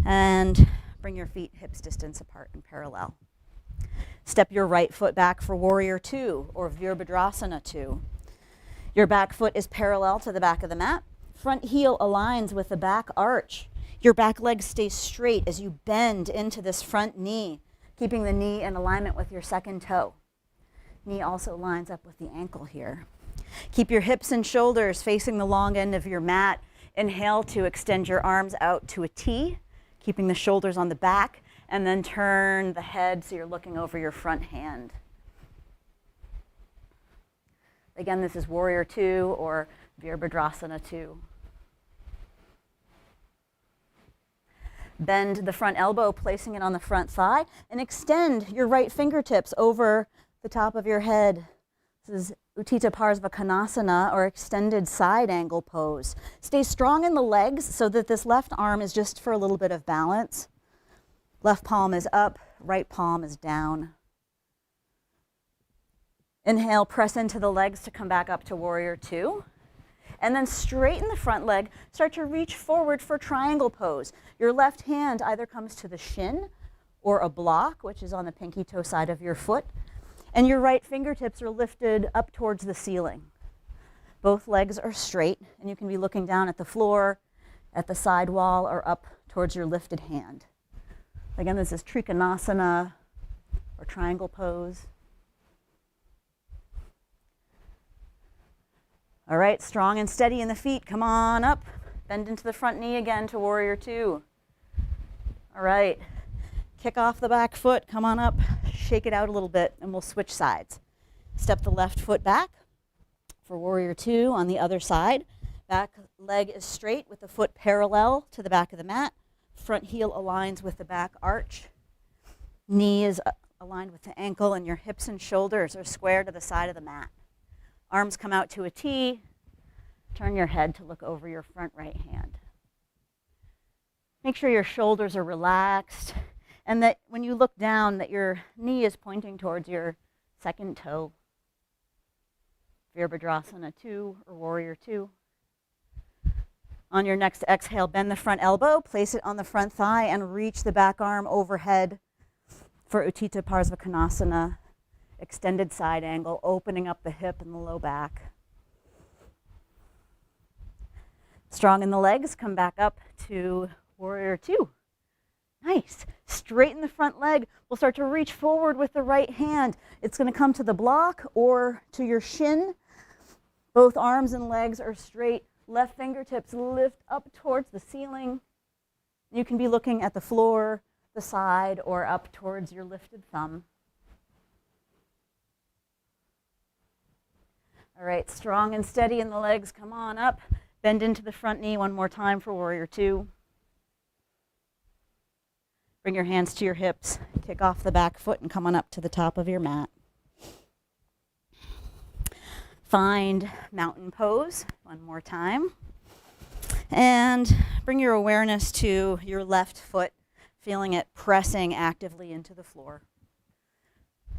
Speaker 1: and bring your feet hips distance apart and parallel. Step your right foot back for Warrior Two or Virabhadrasana 2. Your back foot is parallel to the back of the mat. Front heel aligns with the back arch. Your back leg stays straight as you bend into this front knee, keeping the knee in alignment with your second toe. Knee also lines up with the ankle here. Keep your hips and shoulders facing the long end of your mat. Inhale to extend your arms out to a T, keeping the shoulders on the back, and then turn the head so you're looking over your front hand. Again, this is Warrior Two or Virabhadrasana 2. Bend the front elbow, placing it on the front thigh, and extend your right fingertips over the top of your head. This is Parsvakonasana or extended side angle pose. Stay strong in the legs so that this left arm is just for a little bit of balance. Left palm is up, right palm is down. Inhale, press into the legs to come back up to Warrior Two. And then straighten the front leg, start to reach forward for triangle pose. Your left hand either comes to the shin or a block, which is on the pinky toe side of your foot, and your right fingertips are lifted up towards the ceiling. Both legs are straight, and you can be looking down at the floor, at the side wall, or up towards your lifted hand. Again, this is Trikonasana or triangle pose. All right, strong and steady in the feet. Come on up. Bend into the front knee again to Warrior Two. All right, kick off the back foot. Come on up. Shake it out a little bit, and we'll switch sides. Step the left foot back for Warrior Two on the other side. Back leg is straight with the foot parallel to the back of the mat. Front heel aligns with the back arch. Knee is aligned with the ankle, and your hips and shoulders are square to the side of the mat. Arms come out to a T. Turn your head to look over your front right hand. Make sure your shoulders are relaxed and that when you look down that your knee is pointing towards your second toe. Virabhadrasana 2 or Warrior 2. On your next exhale, bend the front elbow, place it on the front thigh, and reach the back arm overhead for Utthita Parsvakonasana. Extended side angle, opening up the hip and the low back. Strong in the legs, come back up to Warrior Two. Nice. Straighten the front leg. We'll start to reach forward with the right hand. It's going to come to the block or to your shin. Both arms and legs are straight. Left fingertips lift up towards the ceiling. You can be looking at the floor, the side, or up towards your lifted thumb. All right, strong and steady in the legs. Come on up. Bend into the front knee one more time for Warrior Two. Bring your hands to your hips. Kick off the back foot and come on up to the top of your mat. Find mountain pose one more time. And bring your awareness to your left foot, feeling it pressing actively into the floor.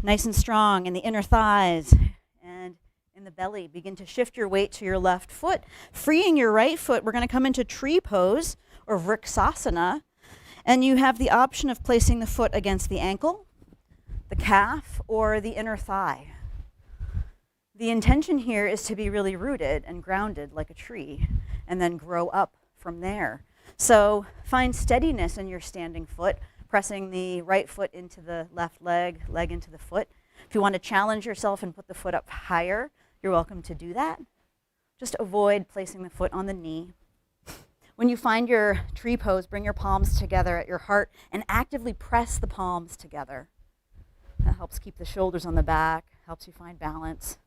Speaker 1: Nice and strong in the inner thighs and in the belly. Begin to shift your weight to your left foot. Freeing your right foot, we're going to come into tree pose or Vrksasana. And you have the option of placing the foot against the ankle, the calf, or the inner thigh. The intention here is to be really rooted and grounded like a tree and then grow up from there. So find steadiness in your standing foot, pressing the right foot into the left leg, leg into the foot. If you want to challenge yourself and put the foot up higher, you're welcome to do that. Just avoid placing the foot on the knee. When you find your tree pose, bring your palms together at your heart and actively press the palms together. That helps keep the shoulders on the back, helps you find balance.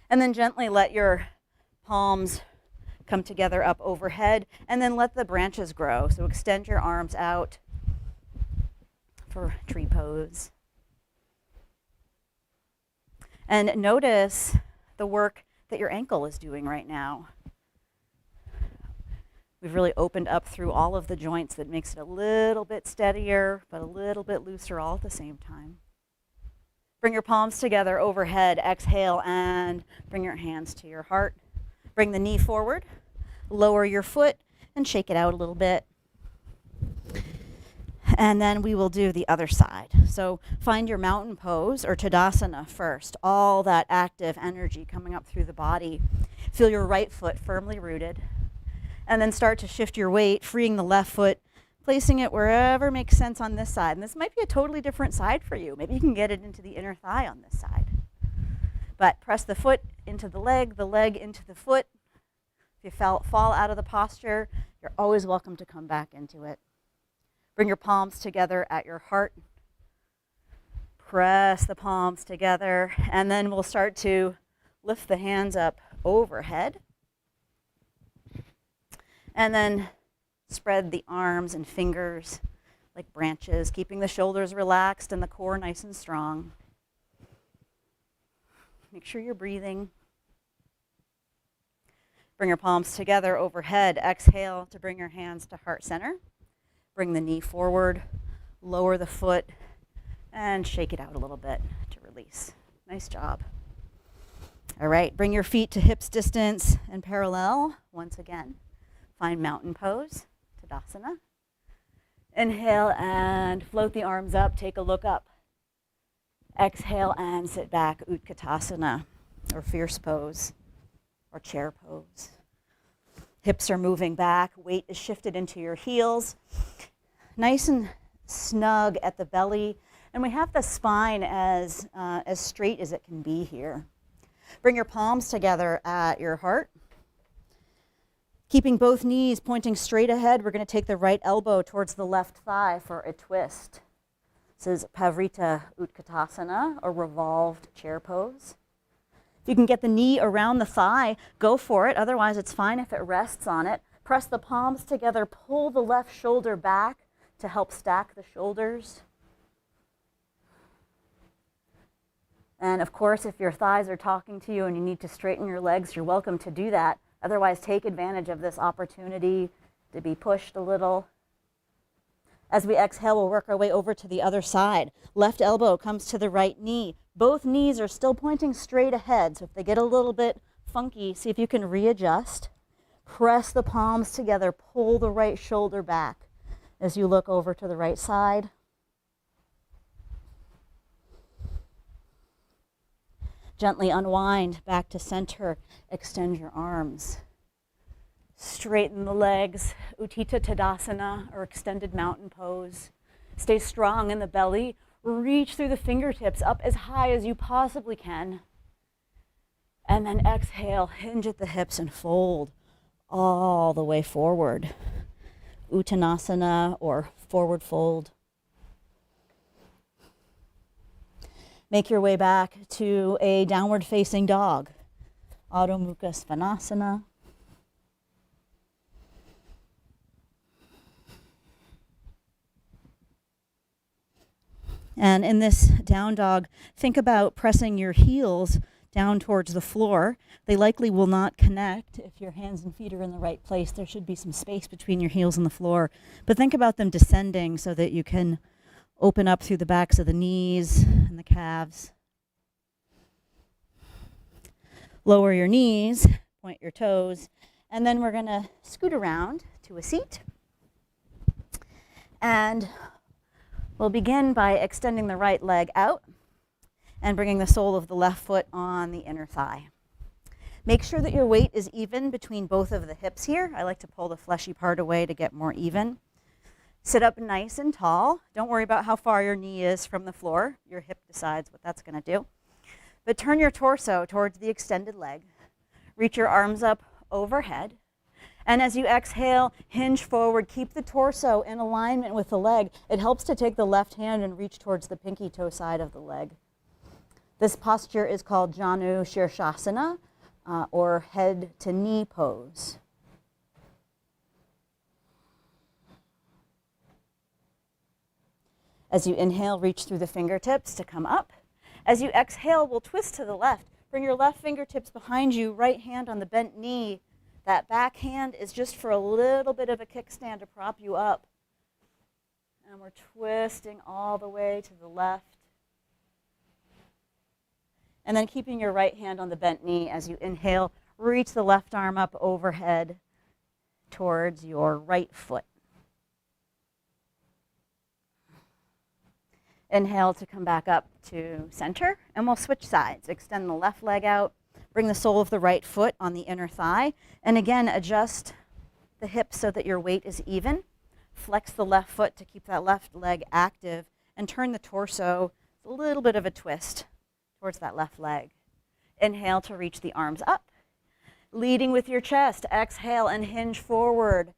Speaker 1: And then gently let your palms come together up overhead, and then let the branches grow. So extend your arms out for tree pose. And notice the work that your ankle is doing right now. We've really opened up through all of the joints. That makes it a little bit steadier, but a little bit looser all at the same time. Bring your palms together overhead. Exhale and bring your hands to your heart. Bring the knee forward. Lower your foot and shake it out a little bit. And then we will do the other side. So find your mountain pose or Tadasana first. All that active energy coming up through the body. Feel your right foot firmly rooted. And then start to shift your weight, freeing the left foot, placing it wherever makes sense on this side. And this might be a totally different side for you. Maybe you can get it into the inner thigh on this side. But press the foot into the leg into the foot. If you fall out of the posture, you're always welcome to come back into it. Bring your palms together at your heart. Press the palms together, and then we'll start to lift the hands up overhead. And then spread the arms and fingers like branches, keeping the shoulders relaxed and the core nice and strong. Make sure you're breathing. Bring your palms together overhead. Exhale to bring your hands to heart center. Bring the knee forward, lower the foot, and shake it out a little bit to release. Nice job. All right, bring your feet to hips distance and parallel once again. Find mountain pose, Tadasana. Inhale and float the arms up, take a look up. Exhale and sit back, Utkatasana, or fierce pose, or chair pose. Hips are moving back, weight is shifted into your heels. Nice and snug at the belly, and we have the spine as straight as it can be here. Bring your palms together at your heart. Keeping both knees pointing straight ahead, we're going to take the right elbow towards the left thigh for a twist. This is Pavrita Utkatasana, or revolved chair pose. If you can get the knee around the thigh, go for it. Otherwise, it's fine if it rests on it. Press the palms together, pull the left shoulder back to help stack the shoulders. And of course, if your thighs are talking to you and you need to straighten your legs, you're welcome to do that. Otherwise, take advantage of this opportunity to be pushed a little. As we exhale, we'll work our way over to the other side. Left elbow comes to the right knee. Both knees are still pointing straight ahead. So if they get a little bit funky, see if you can readjust. Press the palms together. Pull the right shoulder back as you look over to the right side. Gently unwind back to center. Extend your arms. Straighten the legs. Utthita Tadasana, or extended mountain pose. Stay strong in the belly. Reach through the fingertips up as high as you possibly can. And then exhale, hinge at the hips and fold all the way forward. Uttanasana, or forward fold. Make your way back to a downward facing dog. Adho Mukha Svanasana. And in this down dog, think about pressing your heels down towards the floor. They likely will not connect if your hands and feet are in the right place. There should be some space between your heels and the floor. But think about them descending so that you can open up through the backs of the knees and the calves. Lower your knees, point your toes, and then we're going to scoot around to a seat. And we'll begin by extending the right leg out and bringing the sole of the left foot on the inner thigh. Make sure that your weight is even between both of the hips here. I like to pull the fleshy part away to get more even. Sit up nice and tall. Don't worry about how far your knee is from the floor. Your hip decides what that's going to do. But turn your torso towards the extended leg. Reach your arms up overhead. And as you exhale, hinge forward. Keep the torso in alignment with the leg. It helps to take the left hand and reach towards the pinky toe side of the leg. This posture is called Janu Shirshasana, or head to knee pose. As you inhale, reach through the fingertips to come up. As you exhale, we'll twist to the left. Bring your left fingertips behind you, right hand on the bent knee. That back hand is just for a little bit of a kickstand to prop you up. And we're twisting all the way to the left. And then keeping your right hand on the bent knee as you inhale, reach the left arm up overhead towards your right foot. Inhale to come back up to center, and we'll switch sides. Extend the left leg out, bring the sole of the right foot on the inner thigh, and again, adjust the hips so that your weight is even. Flex the left foot to keep that left leg active, and turn the torso, a little bit of a twist towards that left leg. Inhale to reach the arms up. Leading with your chest, exhale and hinge forward.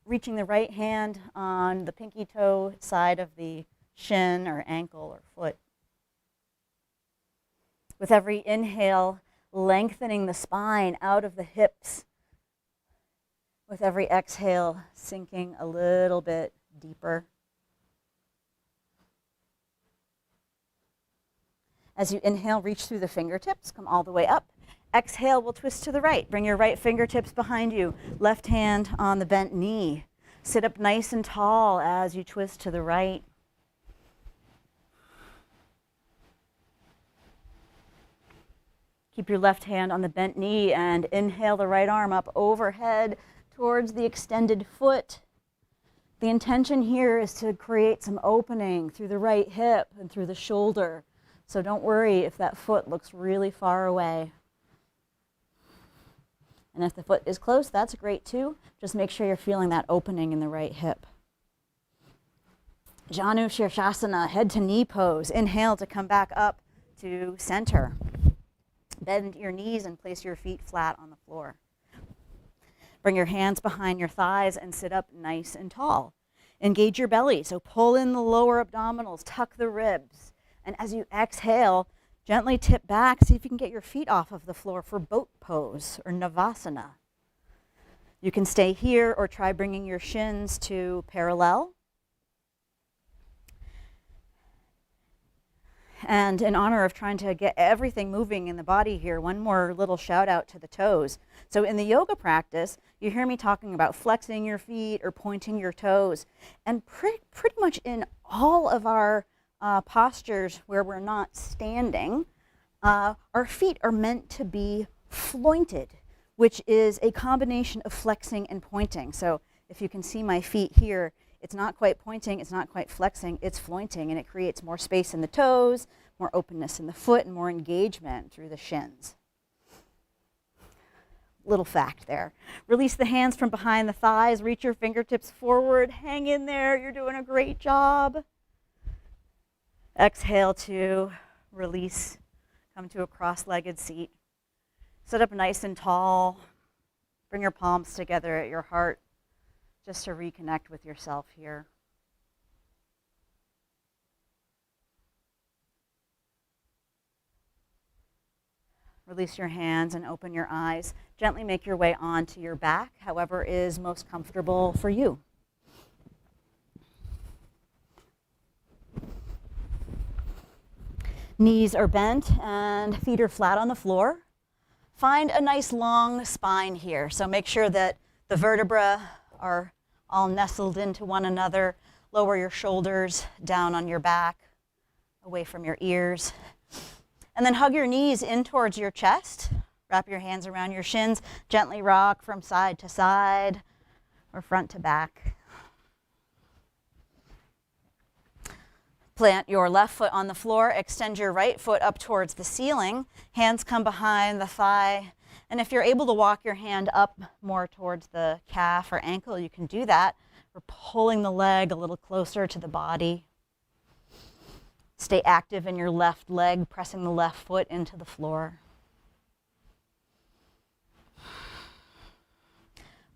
Speaker 1: Reaching the right hand on the pinky toe side of the shin or ankle or foot. With every inhale, lengthening the spine out of the hips. With every exhale, sinking a little bit deeper. As you inhale, reach through the fingertips, come all the way up. Exhale, we'll twist to the right. Bring your right fingertips behind you, left hand on the bent knee. Sit up nice and tall as you twist to the right. Keep your left hand on the bent knee and inhale the right arm up overhead towards the extended foot. The intention here is to create some opening through the right hip and through the shoulder. So don't worry if that foot looks really far away. And if the foot is close, that's great too. Just make sure you're feeling that opening in the right hip. Janu Shoshana, head to knee pose. Inhale to come back up to center. Bend your knees and place your feet flat on the floor. Bring your hands behind your thighs and sit up nice and tall. Engage your belly, so pull in the lower abdominals, tuck the ribs. And as you exhale, gently tip back, see if you can get your feet off of the floor for boat pose or Navasana. You can stay here or try bringing your shins to parallel. And in honor of trying to get everything moving in the body here, one more little shout out to the toes. So in the yoga practice, you hear me talking about flexing your feet or pointing your toes. And pretty much in all of our postures where we're not standing, our feet are meant to be flointed, which is a combination of flexing and pointing. So if you can see my feet here, it's not quite pointing, it's not quite flexing, it's flointing, and it creates more space in the toes, more openness in the foot, and more engagement through the shins. Little fact there. Release the hands from behind the thighs, reach your fingertips forward, hang in there, you're doing a great job. Exhale to release, come to a cross-legged seat. Sit up nice and tall, bring your palms together at your heart, just to reconnect with yourself here. Release your hands and open your eyes. Gently make your way onto your back, however is most comfortable for you. Knees are bent and feet are flat on the floor. Find a nice long spine here. So make sure that the vertebrae are all nestled into one another. Lower your shoulders down on your back, away from your ears. And then hug your knees in towards your chest. Wrap your hands around your shins. Gently rock from side to side or front to back. Plant your left foot on the floor. Extend your right foot up towards the ceiling. Hands come behind the thigh. And if you're able to walk your hand up more towards the calf or ankle, you can do that. We're pulling the leg a little closer to the body. Stay active in your left leg, pressing the left foot into the floor.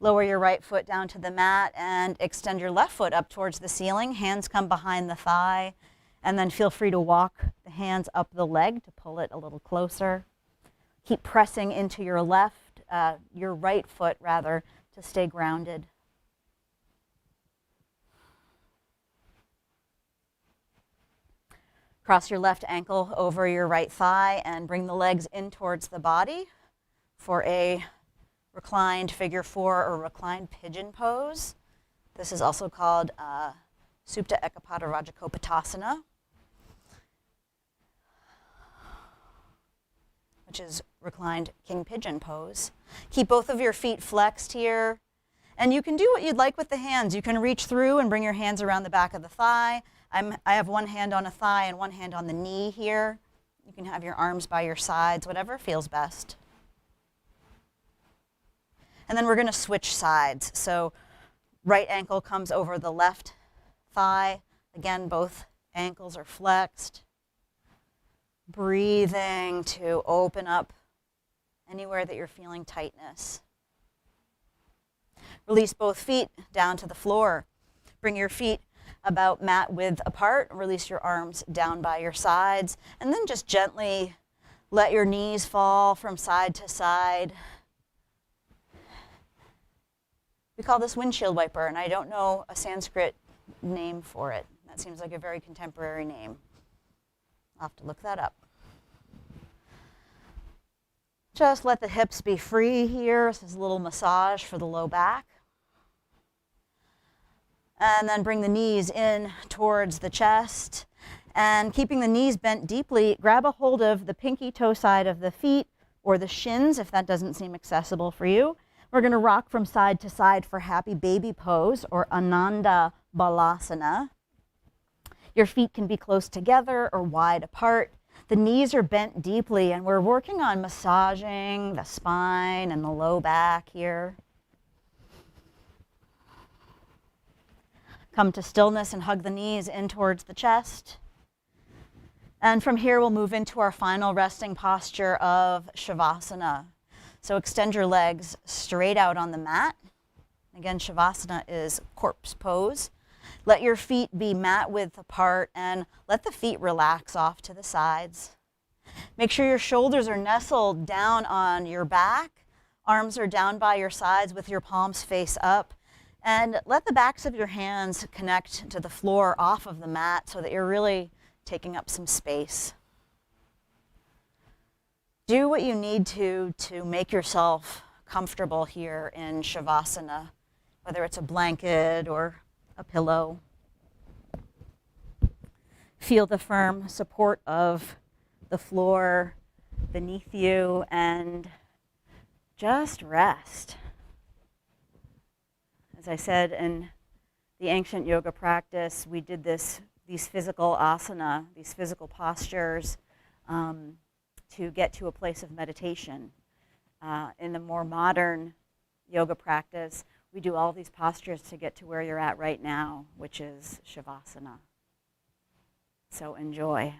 Speaker 1: Lower your right foot down to the mat and extend your left foot up towards the ceiling. Hands come behind the thigh. And then feel free to walk the hands up the leg to pull it a little closer. Keep pressing into your right foot rather, to stay grounded. Cross your left ankle over your right thigh and bring the legs in towards the body for a reclined figure 4 or reclined pigeon pose. This is also called Supta Ekapada Rajapattasana, which is reclined king pigeon pose. Keep both of your feet flexed here. And you can do what you'd like with the hands. You can reach through and bring your hands around the back of the thigh. I have one hand on a thigh and one hand on the knee here. You can have your arms by your sides, whatever feels best. And then we're going to switch sides. So right ankle comes over the left thigh. Again, both ankles are flexed. Breathing to open up anywhere that you're feeling tightness. Release both feet down to the floor. Bring your feet about mat width apart. Release your arms down by your sides. And then just gently let your knees fall from side to side. We call this windshield wiper, and I don't know a Sanskrit name for it. That seems like a very contemporary name. I'll have to look that up. Just let the hips be free here. This is a little massage for the low back. And then bring the knees in towards the chest. And keeping the knees bent deeply, grab a hold of the pinky toe side of the feet or the shins if that doesn't seem accessible for you. We're going to rock from side to side for happy baby pose or Ananda Balasana. Your feet can be close together or wide apart. The knees are bent deeply, and we're working on massaging the spine and the low back here. Come to stillness and hug the knees in towards the chest. And from here, we'll move into our final resting posture of Shavasana. So extend your legs straight out on the mat. Again, Shavasana is corpse pose. Let your feet be mat width apart and let the feet relax off to the sides. Make sure your shoulders are nestled down on your back. Arms are down by your sides with your palms face up. And let the backs of your hands connect to the floor off of the mat so that you're really taking up some space. Do what you need to make yourself comfortable here in Shavasana, whether it's a blanket or a pillow. Feel the firm support of the floor beneath you and just rest. As I said in the ancient yoga practice, we did these physical asana, these physical postures to get to a place of meditation. In the more modern yoga practice, we do all these postures to get to where you're at right now, which is Shavasana. So enjoy.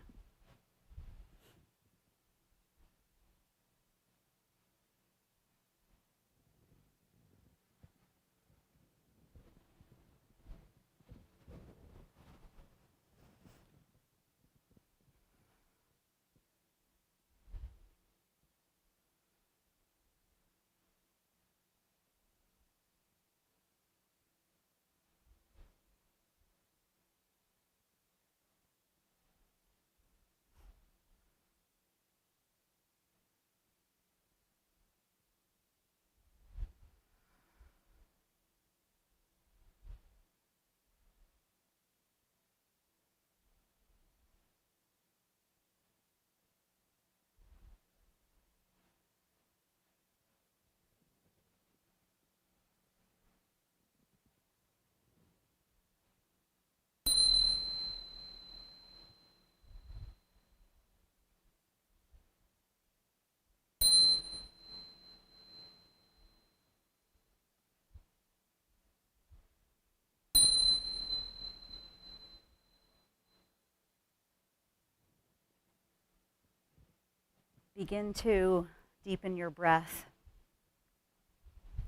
Speaker 1: Begin to deepen your breath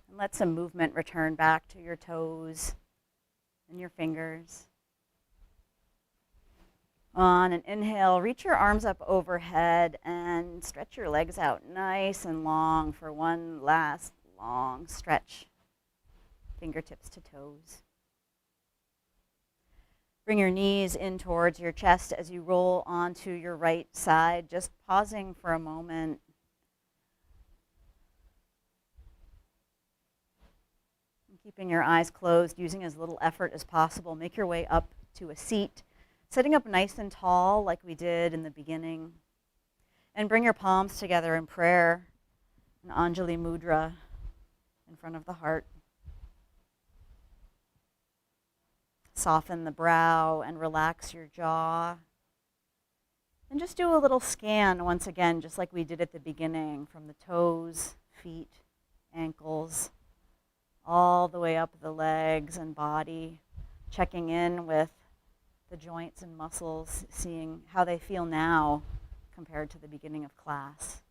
Speaker 1: and let some movement return back to your toes and your fingers. On an inhale, reach your arms up overhead and stretch your legs out nice and long for one last long stretch, fingertips to toes. Bring your knees in towards your chest as you roll onto your right side, just pausing for a moment. And keeping your eyes closed, using as little effort as possible. Make your way up to a seat, sitting up nice and tall like we did in the beginning. And bring your palms together in prayer, an Anjali Mudra in front of the heart. Soften the brow and relax your jaw. And just do a little scan once again, just like we did at the beginning, from the toes, feet, ankles, all the way up the legs and body, checking in with the joints and muscles, seeing how they feel now compared to the beginning of class.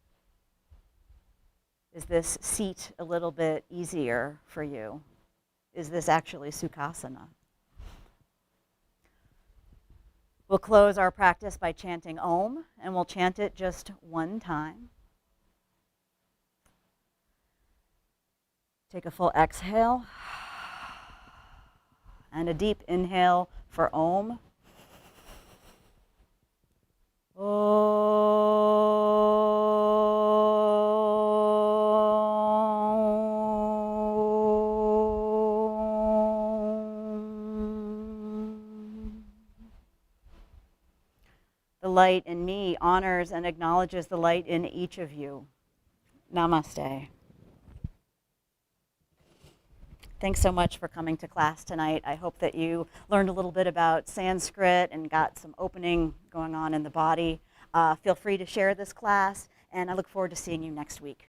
Speaker 1: Is this seat a little bit easier for you? Is this actually Sukhasana? We'll close our practice by chanting Om, and we'll chant it just one time. Take a full exhale and a deep inhale for Om. The light in me honors and acknowledges the light in each of you. Namaste. Thanks so much for coming to class tonight. I hope that you learned a little bit about Sanskrit and got some opening going on in the body. Feel free to share this class, and I look forward to seeing you next week.